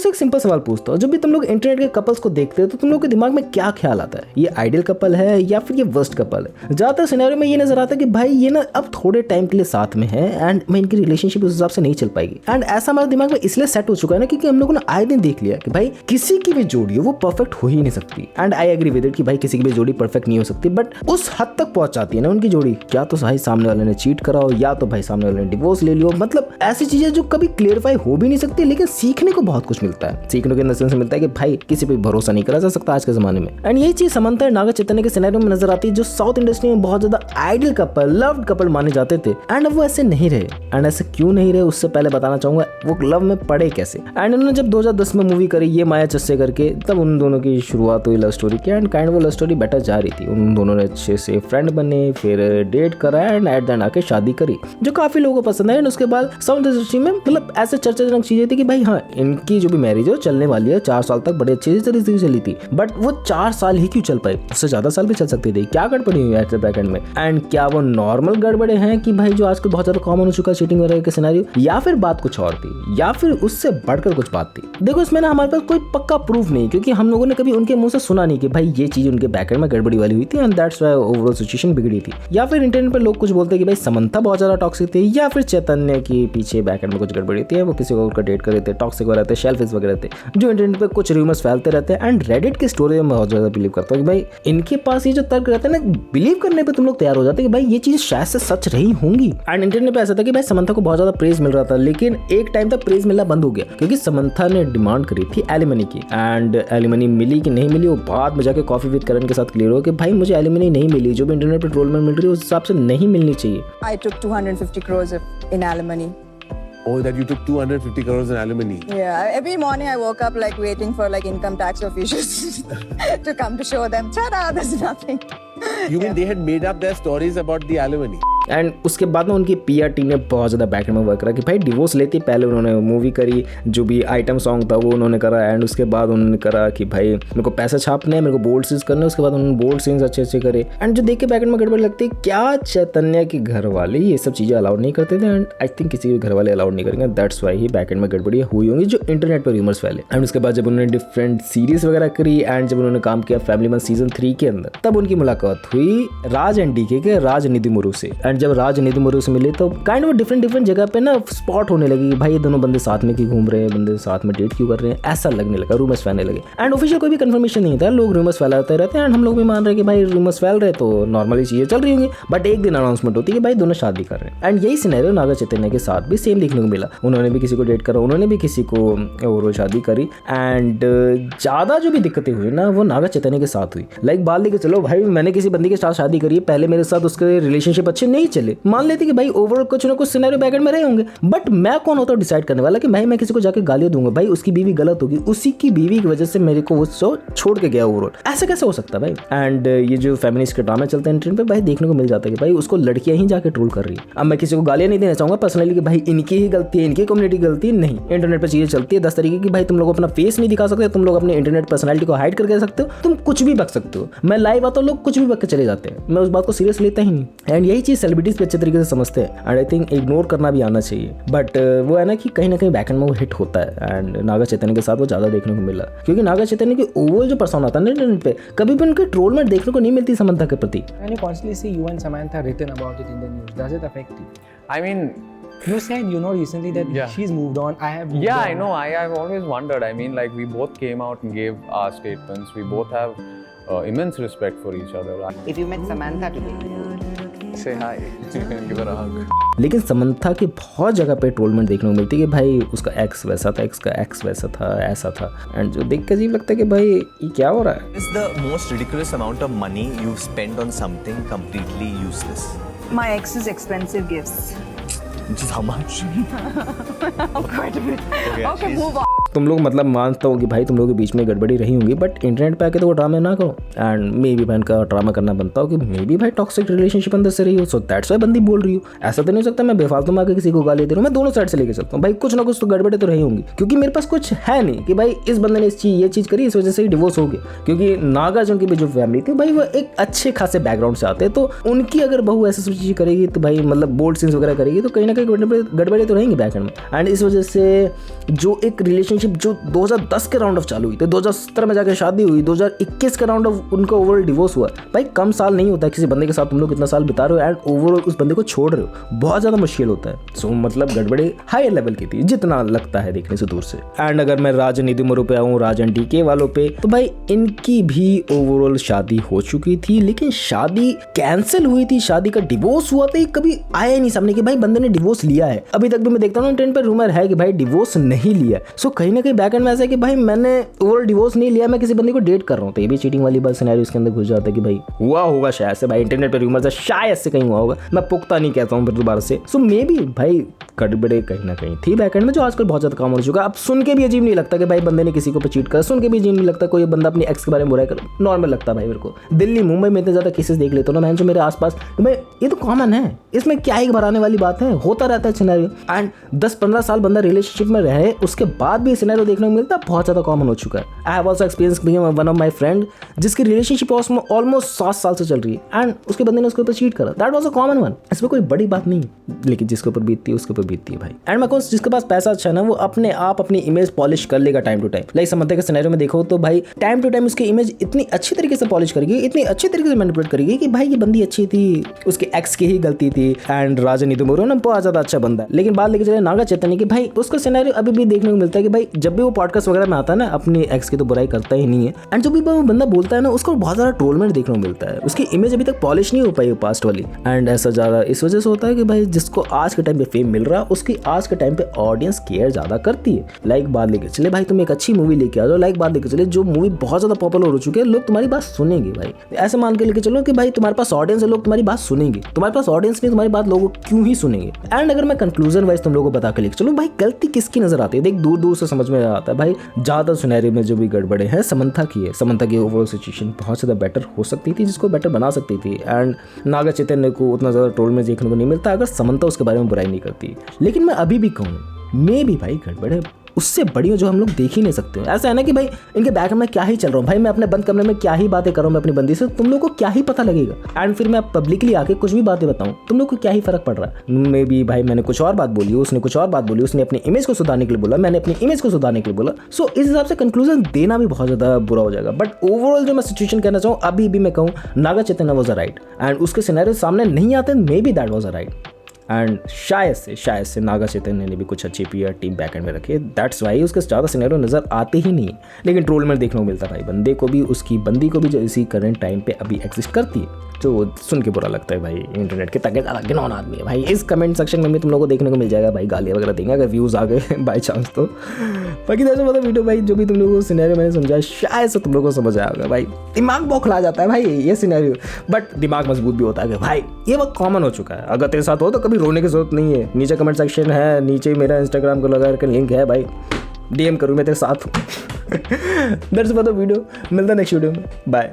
से एक सिंपल सवाल पूछता हूँ, जब भी तुम लोग इंटरनेट के कपल्स को देखते हो तो तुम लोग के दिमाग में क्या ख्याल आता है? ये आइडियल कपल है या फिर ये वर्स्ट कपल है? ज्यादातर सिनेरियो में ये नजर आता है कि भाई ये ना अब थोड़े टाइम के लिए साथ में है एंड मैं इनकी रिलेशनशिप उस हिसाब से नहीं चल पाएगी। एंड ऐसा हमारे दिमाग में इसलिए सेट हो चुका है ना क्योंकि हम लोगों ने आए दिन देख लिया कि भाई किसी की भी जोड़ी हो वो परफेक्ट हो ही नहीं सकती। And I agree with it कि भाई किसी की भी जोड़ी परफेक्ट नहीं हो सकती, बट उस हद तक पहुंच जाती है ना उनकी जोड़ी, क्या तो भाई सामने वाले ने चीट करा हो या तो भाई सामने वाले ने डिवोर्स ले लियो, मतलब ऐसी चीजें जो कभी क्लियरफाई हो भी नहीं सकती, लेकिन सीखने को बहुत कुछ मिलता है। सीखने के नजर से मिलता है कि भाई किसी पे भरोसा नहीं करा जा सकता आज के जमाने में। एंड ये चीज समंथा और नागा चैतन्य के सिनेरियो में नजर आती है जो साउथ इंडस्ट्री में बहुत ज्यादा आइडियल कपल, लव्ड कपल माने जाते थे। एंड अब वो ऐसे नहीं रहे। एंड ऐसे क्यों नहीं रहे उससे पहले बताना चाहूंगा वो लव में पड़े कैसे। एंड उन्होंने जब 2010 में मूवी करी ये माया चस्से करके, तब उन दोनों की शुरुआत हुई लव स्टोरी की। एंड काइंड वो लव स्टोरी बेटर जा रही थी, उन दोनों ने अच्छे से फ्रेंड बने, फिर डेट करा एंड एट द एंड आके शादी करी जो काफी लोगों को पसंद है। एंड उसके बाद साउथ इंडस्ट्री में मतलब ऐसे चर्चाजनक चीजें थी कि भाई हाँ इनकी जो भी मैरिज है चलने वाली है, 4 साल तक बड़े अच्छे से चली थी, बट वो 4 साल ही क्यों चल पाई, उससे ज्यादा साल भी चल सकती थी। क्या गड़बड़ी हुई है बैक एंड में? एंड क्या वो नॉर्मल गड़बड़े हैं कि भाई जो आजकल बहुत ज्यादा कॉमन हो चुका है चीटिंग वगैरह के सिनेरियो, या फिर बात कुछ और थी, या फिर उससे बढ़कर कुछ बात थी? देखो इसमें ना हमारे पास कोई पक्का प्रूफ नहीं, क्योंकि हम लोगों ने कभी उनके मुंह से सुना नहीं कि भाई ये चीज उनके बैक एंड में गड़बड़ी वाली हुई थी and that's why overall situation बिगड़ी थी। या फिर इंटरनेट पर लोग कुछ बोलते हैं कि भाई समंथा बहुत ज्यादा टॉक्सिक थी, या फिर चैतन्य की पीछे बैक एंड में कुछ गड़बड़ी थी, वो किसी और का डेट कर रहे थे, टॉक्सिक वगैरह थे, शेल्फिश वगैरह थे, जो इंटरनेट पे कुछ रूमर्स फैलते रहते हैं। एंड रेडिट की स्टोरी में बहुत ज्यादा बिलीव करता हूँ कि भाई इनके पास ये जो तर्क रहता है ना, बिलीव करने पे तुम लोग तैयार हो जाते हैं कि भाई ये चीज शायद से सच रही होंगी। एंड इंटरनेट पे ऐसा था कि भाई समंथा को बहुत ज्यादा प्रेज मिल रहा था, लेकिन एक टाइम तक प्रेज मिलना बंद हो गया क्योंकि समंथा ने डिमांड करी थी एलिमनी की। एंड एलिमनी मिली कि नहीं मिली वो बाद में जाके कॉफी विद करण के साथ क्लियर हो कि भाई मुझे एलिमनी नहीं मिली, जो भी इंटरनेट पे ट्रोल में मिल रही है उस हिसाब से नहीं मिलनी चाहिए। I took 250 crores in alimony. Oh, that you took 250 crores in alimony. Yeah, every morning I woke up like waiting for like income tax officials to come to show them, ta-da, there's nothing. You mean they had made up their stories about the alimony? And उसके बाद में उनकी PR team ने बहुत ज़्यादा backend में work करा कि भाई डिवोर्स लेते पहले उन्होंने मूवी करी, जो भी आइटम सॉन्ग था वो उन्होंने करा। एंड उसके बाद उन्होंने करा कि भाई मेरे को पैसा छापने हैं, मेरे को बोल्ड सीन्स करने हैं। उसके बाद उन्होंने बोल्ड सीन्स अच्छे अच्छे करे। एंड जो देख के बैकएंड में गड़बड़ लगती है, क्या चैतन्य के घर वाले ये सब चीज़ें अलाउड नहीं करते थे? एंड आई थिंक किसी भी घर वाले अलाउड नहीं करेंगे, दैट्स वाई ही बैकएंड में गड़बड़ी हुई होंगी जो इंटरनेट पर रूमर्स फैले। एंड उसके बाद जब उन्होंने डिफरेंट सीरीज वगैरह करी एंड जब उन्होंने काम किया फैमिली मैन सीजन 3 के अंदर, तब उनकी मुलाकात हुई राज एंड डीके के राज निधिमुरु से। एंड जब राज निधिमुरु से मिले तो काइंड ऑफ डिफरेंट जगह पे ना स्पॉट होने लगी, भाई ये दोनों बंदे साथ में क्यों घूम रहे हैं, बंदे साथ में डेट क्यों कर रहे हैं, ऐसा लगने लगा, रूमर्स फैलने लगे। एंड ऑफिशियल कोई भी कंफर्मेशन नहीं था, लोग रूमर्स फैलाते रहते हैं एंड हम लोग भी मान रहे हैं कि भाई रूमर्स फैल रहे तो नॉर्मली चीजें चल रही होंगी। बट एक दिन अनाउंसमेंट होती है कि भाई दोनों शादी कर रहे हैं। एंड यही सिनेरियो नागा चैतन्य के साथ भी सेम देखने को मिला, उन्होंने भी किसी को डेट करा, उन्होंने भी किसी को ओवरऑल शादी करी। एंड ज्यादा जो भी दिक्कतें हुई ना वो नागा चैतन्य के साथ हुई। लाइक बात लेके चलो भाई मैंने किसी बंदी के साथ शादी करी है, पहले मेरे साथ उसके रिलेशनशिप अच्छे नहीं चले, मान लेते कि भाई ओवरऑल कुछ ना कुछ सिनेरियो बैकएंड में रहे होंगे, बट मैं कौन होता हूं डिसाइड करने वाला कि भाई मैं किसी को जाके गालियां दूंगा, भाई उसकी बीवी गलत होगी, उसी की बीवी की वजह से मेरे को वो छोड़ के गया ओवरऑल, ऐसा कैसे हो सकता है भाई? एंड ये जो फेमिनिस्ट के ड्रामे चलते हैं इंटरनेट पे भाई देखने को मिल जाता है कि भाई उसको लड़कियां ही जाके ट्रोल कर रही है। अब मैं किसी को गालियां नहीं देना चाहूंगा पर्सनली कि भाई इनकी ही गलती है, इनकी कम्युनिटी गलती है, नहीं। इंटरनेट पर चीजें चलती है 10 तरीके की, भाई तुम लोग अपना फेस नहीं दिखा सकते, तुम लोग अपने इंटरनेट पर्सनैलिटी को हाइड करके सकते हो, तुम कुछ भी बक सकते हो। मैं लाइव आता हूं लोग कुछ भी बक के चले जाते हैं, मैं उस बात को सीरियस लेता ही नहीं। एंड यही चीज सेलिब्रिटीज पे अच्छे तरीके से समझते हैं एंड आई थिंक इग्नोर करना भी आना चाहिए। बट वो है ना कि कहीं ना कहीं बैकएंड में वो हिट होता है एंड नागा चैतन्य के साथ वो ज्यादा देखने को मिला, क्योंकि नागा चैतन्य की ओवरऑल जो पर्सोना था ना इंटरनेट पे कभी भी उनके ट्रोल में देखने को नहीं मिलती समंथा के प्रति। When you constantly see you and Samantha written about it in the news, does it affect you? I mean, You said, recently that Yeah. she's moved on. I have moved yeah, on. I know. I've always wondered. I mean, like, we both came out and gave our statements. We both have immense respect for each other. If you met Samantha today, Say hi. Give her a hug. लेकिन Samantha की बहुत जगह पे ट्रोलमेंट देखने को मिलती है कि भाई उसका एक्स वैसा था, एक्स का एक्स वैसा था, ऐसा था। एंड जो देख के अजीब लगता है कि भाई ये क्या हो रहा है। Is the most ridiculous amount of money you've spent on something completely useless? my ex's expensive gifts. Which is how much? Quite a bit. Okay, she's- move on. तुम लोग मतलब मानता हूँ कि भाई तुम लोगों के बीच में गड़बड़ी रही होंगी, बट इंटरनेट पे आके तो वो ड्रामे ना करो। एंड मे भी भाई इनका ड्रामा करना बनता हो कि मे भी भाई टॉक्सिक रिलेशनशिप अंदर से रही हो, सो दैट्स वाई बंदी बोल रही हो। ऐसा तो नहीं हो सकता मैं बेफालतू में आके किसी को गाली दे रहा हूँ। मैं दोनों साइड से लेके चलता हूँ भाई, कुछ ना कुछ तो गड़बड़े तो रही होंगी, क्योंकि मेरे पास कुछ है नहीं कि भाई इस बंदे ने ये चीज़ करी इस वजह से ही डिवोर्स हो गया। क्योंकि नागार्जुन की भी जो फैमिली थी भाई वो एक अच्छे खासे बैकग्राउंड से आते हैं, तो उनकी अगर बहू ऐसी सब चीज़ करेगी तो भाई मतलब बोल्ड सीन्स वगैरह करेगी तो कहीं ना कहीं गड़बड़े तो रहेंगे बैकग्राउंड में। एंड इस वजह से जो एक रिलेशनशिप रिलेशनशिप जो 2010 के राउंड ऑफ चालू हुई थी, 2017 में जाकर शादी हुई, 2021 के राउंड ऑफ उनका ओवरऑल डिवोर्स हुआ। भाई कम साल नहीं होता है किसी बंदे के साथ तुम लोग इतना साल बिता रहे हो एंड ओवरऑल उस बंदे को छोड़ रहे हो, बहुत ज़्यादा मुश्किल होता है। सो मतलब गड़बड़ी हाई लेवल की थी जितना लगता है देखने से दूर से। एंड अगर मैं राज निधिमुरु पे आऊँ, राज एंड डीके वालों पे, तो भाई इनकी भी ओवरऑल शादी हो चुकी थी, लेकिन शादी कैंसिल हुई थी, शादी का डिवोर्स हुआ था, ये कभी आया नहीं सामने कि भाई बंदे ने डिवोर्स लिया है। अभी तक भी मैं देखता हूँ इंटरनेट पे रूमर है कि भाई डिवोर्स नहीं लिया। सो कहीं ना कहीं बैक एंड में ऐसा है कि भाई मैंने ओवरऑल डिवोर्स नहीं लिया, मैं किसी बंदे को डेट कर रहा हूँ, तो ये भी चीटिंग वाली बात सिनेरियो इसके अंदर घुस जाता है कि भाई हुआ होगा शायद से, भाई इंटरनेट पे रूमर है शायद से कहीं हुआ होगा, मैं पुख्ता नहीं कहता हूँ फिर दोबारा से। सो मे बी भाई गड़बड़े कहीं ना कहीं थी बैक एंड में, जो आजकल बहुत ज्यादा काम हो चुका है। अब सुन के भी अजीब नहीं लगता कि भाई बंदे ने किसी को चीट करा, सुन के भी अजीब नहीं लगता कोई बंदा अपनी एक्स के बारे में बुराई करे, नॉर्मल लगता है भाई मेरे को। दिल्ली मुंबई में इतने ज्यादा केसेस देख लेता हूँ ना मैं, जो मेरे आसपास, भाई ये तो कॉमन है, इसमें क्या ही घबराने वाली बात है, होता रहता है सिनेरियो। एंड 10-15 साल बंदा रिलेशनशिप में रहे उसके बाद भी सिनेरियो देखने को मिलता है, बहुत ज्यादा कॉमन हो चुका है। I have also experience one of my friend जिसकी रिलेशनशिप ऑलमोस्ट 7 साल से चल रही है एंड उसके बंदे ने उसके ऊपर चीट करा, that was a common one. इसमें कोई बड़ी बात नहीं है, लेकिन जिसके ऊपर बीतती है उसके ऊपर बीतती है भाई। एंड मैं कहूँ जिसके पास पैसा अच्छा है ना, वो अपने आप अपनी इमेज पॉलिश कर लेगा टाइम टू टाइम। लाइक समझते के सिनेरियो में देखो तो भाई टाइम टू टाइम उसकी इमेज इतनी अच्छी तरीके से पॉलिश करेगी, इतनी अच्छी तरीके से मैनिपुलेट करेगी कि भाई ये बंदी अच्छी थी, उसके एक्स की ही गलती थी। एंड राज निधिमुरु ना बहुत ज्यादा अच्छा बंदा है, लेकिन बात लेके चले नागा चैतन्य की, भाई उसका सिनेरियो अभी भी देखने को मिलता है कि भाई जब भी वो पॉडकास्ट वगैरह में आता है ना, अपनी एक्स की तो बुराई करता ही नहीं है। एंड जब भी वो बंदा बोलता है ना, उसको बहुत ज्यादा ट्रोलमेंट देखने को मिलता है, उसकी इमेज अभी तक पॉलिश नहीं हो पाई पास्ट वाली। एंड ऐसा ज्यादा इस वजह से होता है कि भाई जिसको आज के टाइम पे फेम मिल रहा है, उसकी आज के टाइम पे ऑडियंस केयर ज्यादा करती है। लाइक बात लेके चले भाई, तुम एक अच्छी मूवी लेके आ जाओ, लाइक बात लेके चले जो मूवी बहुत ज्यादा पॉपुलर हो चुकी है, लोग तुम्हारी बात सुनेंगे भाई। ऐसे मान के लेके चलो कि भाई तुम्हारे पास ऑडियंस है, लोग तुम्हारी बात सुनेंगे, तुम्हारे पास ऑडियंस नहीं, तुम्हारी बात लोग क्यों ही सुनेंगे। एंड अगर मैं कंक्लूजन वाइज तुम लोगों को बता के लेके चलो, भाई गलती किसकी नजर आती है, देख दूर दूर से समझ में आता है भाई, ज्यादा सिनेरियो में जो भी गड़बड़े हैं समंथा की है। समंथा की ओवरऑल सिचुएशन बहुत ज्यादा बेटर हो सकती थी, जिसको बेटर बना सकती थी। एंड नागा चैतन्य को उतना ज्यादा ट्रोल में देखने को नहीं मिलता अगर समंथा उसके बारे में बुराई नहीं करती। लेकिन मैं अभी भी कहूँ मे भी भाई गड़बड़े उससे बड़ी हो जो हम लोग देख ही नहीं सकते। ऐसा है ना कि भाई इनके बैक में क्या ही चल रहा हूँ, भाई मैं अपने बंद कमरे में क्या ही बातें कर रहा हूँ मैं अपनी बंदी से, तुम लोग को क्या ही पता लगेगा। एंड फिर मैं पब्लिकली आके कुछ भी बातें बताऊँ, तुम लोग को क्या ही फर्क पड़ रहा है। मे भी भाई मैंने कुछ और बात बोली, उसने कुछ और बात बोली, उसने अपनी इमेज को सुधारने के लिए बोला, मैंने अपनी इमेज को सुधारने के लिए बोला। सो इस हिसाब से कंक्लूजन देना भी बहुत ज्यादा बुरा हो जाएगा। बट ओवरऑल जो मैं सिचुएशन कहना चाहूँ, अभी भी मैं कहूँ Naga Chaitanya was a right and उसके सिनेरियो सामने नहीं आते, may be that was a right. And शायद से नागा चैतन्य ने भी कुछ अच्छी पीआर टीम बैकएंड में रखी है, दैट्स वाई उसके ज़्यादा सिनेरियो नज़र आते ही नहीं है। लेकिन ट्रोल में देखने को मिलता है भाई, बंदे को भी उसकी बंदी को भी जो इसी करंट टाइम पे अभी एग्जिस्ट करती है, जो सुन के बुरा लगता है भाई। इंटरनेट के तक ज़्यादा गिनौन आदमी है भाई। इस कमेंट सेक्शन में भी तुम लोगों को देखने को मिल जाएगा भाई, गालियाँ वगैरह देंगे अगर व्यूज़ आ गए बाई चांस तो। बाकी जैसे मतलब वीडियो भाई जो भी तुम लोगों को सिनेरियो मैंने समझाया शायद से तुम लोगों को समझ आया होगा भाई। दिमाग बौखला जाता है भाई ये सिनेरियो, बट दिमाग मजबूत भी होता है कि भाई ये वक्त कॉमन हो चुका है। अगर तेरे साथ हो तो कभी रोने की जरूरत नहीं है। नीचे कमेंट सेक्शन है, नीचे मेरा इंस्टाग्राम को लगा करके लिंक है भाई, डीएम करूँ मैं तेरे साथ। दैट्स फॉर द वीडियो, मिलता है नेक्स्ट वीडियो में, बाय।